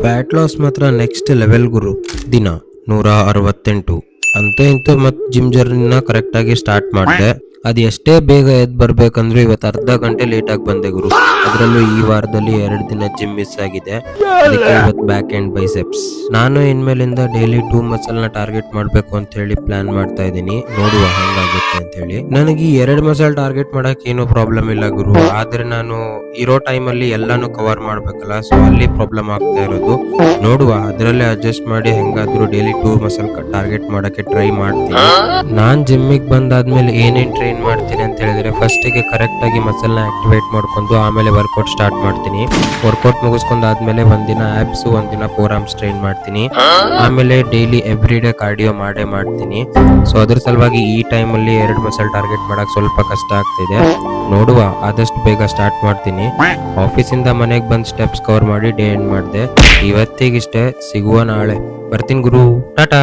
Fat loss ಮಾತ್ರ next level ಗುರು. ದಿನ 168 ಅಂತ ಇಂತ ಮತ್ ಜಿಮ್ ಜರ್ನಿನ ಕರೆಕ್ಟ್ ಆಗಿ ಸ್ಟಾರ್ಟ್ ಮಾಡಿದೆ. ಅದ್ ಎಷ್ಟೇ ಬೇಗ ಎದ್ ಬರ್ಬೇಕಂದ್ರೆ ಇವತ್ತು ಅರ್ಧ ಗಂಟೆ ಲೇಟ್ ಆಗಿ ಬಂದೆ ಗುರು. ಅದರಲ್ಲೂ ಈ ವಾರದಲ್ಲಿ 2 ದಿನ ಜಿಮ್ ಮಿಸ್ ಆಗಿದೆ. ಅದಕ್ಕೆ ಇವತ್ತು ಬ್ಯಾಕ್ ಅಂಡ್ ಬೈಸೆಪ್ಸ್. ನಾನು ಇನ್ಮೇಲಿಂದ ಡೈಲಿ 2 ಮಸಲ್ ನ ಟಾರ್ಗೆಟ್ ಮಾಡ್ಬೇಕು ಅಂತ ಹೇಳಿ ಪ್ಲಾನ್ ಮಾಡ್ತಾ ಇದ್ದೀನಿ. ನೋಡುವ ಹೆಂಗಾಗುತ್ತೆ ಅಂತ ಹೇಳಿ. ನನಗೆ ಈ 2 ಮಸಲ್ ಟಾರ್ಗೆಟ್ ಮಾಡಕ್ ಏನೋ ಪ್ರಾಬ್ಲಮ್ ಇಲ್ಲ ಗುರು. ಆದ್ರೆ ನಾನು ಇರೋ ಟೈಮ್ ಅಲ್ಲಿ ಎಲ್ಲಾನು ಕವರ್ ಮಾಡ್ಬೇಕಲ್ಲ, ಸೊ ಅಲ್ಲಿ ಪ್ರಾಬ್ಲಮ್ ಆಗ್ತಾ ಇರೋದು. ನೋಡುವ ಅದರಲ್ಲೇ ಅಡ್ಜಸ್ಟ್ ಮಾಡಿ ಹೆಂಗಾದ್ರೂ ಡೈಲಿ 2 ಮಸಲ್ ಟಾರ್ಗೆಟ್ ಮಾಡಕ್ಕೆ ಟ್ರೈ ಮಾಡ್ತೀನಿ. ನಾನ್ ಜಿಮ್ಮಿಗೆ ಬಂದಾದ್ಮೇಲೆ ಏನೇನ್ ಟ್ರೈನ್ ಮಾಡ್ತೀನಿ ಅಂತ ಹೇಳಿದ್ರೆ, ಫಸ್ಟ್ ಗೆ ಕರೆಕ್ಟ್ ಆಗಿ ಮಸಲ್ ನ ಆಕ್ಟಿವೇಟ್ ಮಾಡ್ಕೊಂಡು ಆಮೇಲೆ ವರ್ಕೌಟ್ ಸ್ಟಾರ್ಟ್ ಮಾಡ್ತೀನಿ. ವರ್ಕೌಟ್ ಮುಗಿಸ್ಕೊಂಡಾದ್ಮೇಲೆ ಒಂದಿನ ಆಬ್ಸ್, ಒಂದಿನ ಫೋರ್ ಆರ್ಮ್ಸ್ ಟ್ರೈನ್ ಮಾಡ್ತೀನಿ. ಆಮೇಲೆ ಡೈಲಿ ಎವ್ರಿ ಡೇ ಕಾರ್ಡಿಯೋ ಮಾಡೇ ಮಾಡ್ತೀನಿ. ಸೊ ಅದ್ರ ಸಲುವಾಗಿ ಈ ಟೈಮ್ ಅಲ್ಲಿ 2 ಮಸಲ್ ಟಾರ್ಗೆಟ್ ಮಾಡಕ್ ಸ್ವಲ್ಪ ಕಷ್ಟ ಆಗ್ತಿದೆ. ನೋಡುವ ಆದಷ್ಟು ಬೇಗ ಸ್ಟಾರ್ಟ್ ಮಾಡ್ತೀನಿ. ಆಫೀಸಿಂದ ಮನೆಗೆ ಬಂದ್ ಸ್ಟೆಪ್ಸ್ ಕವರ್ ಮಾಡಿ ಡೇ ಎಂಡ್ ಮಾಡಿದೆ. ಇವತ್ತಿಗಿಷ್ಟೇ, ಸಿಗುವ ನಾಳೆ. ಬರ್ತೀನಿ ಗುರು, ಟಾಟಾ.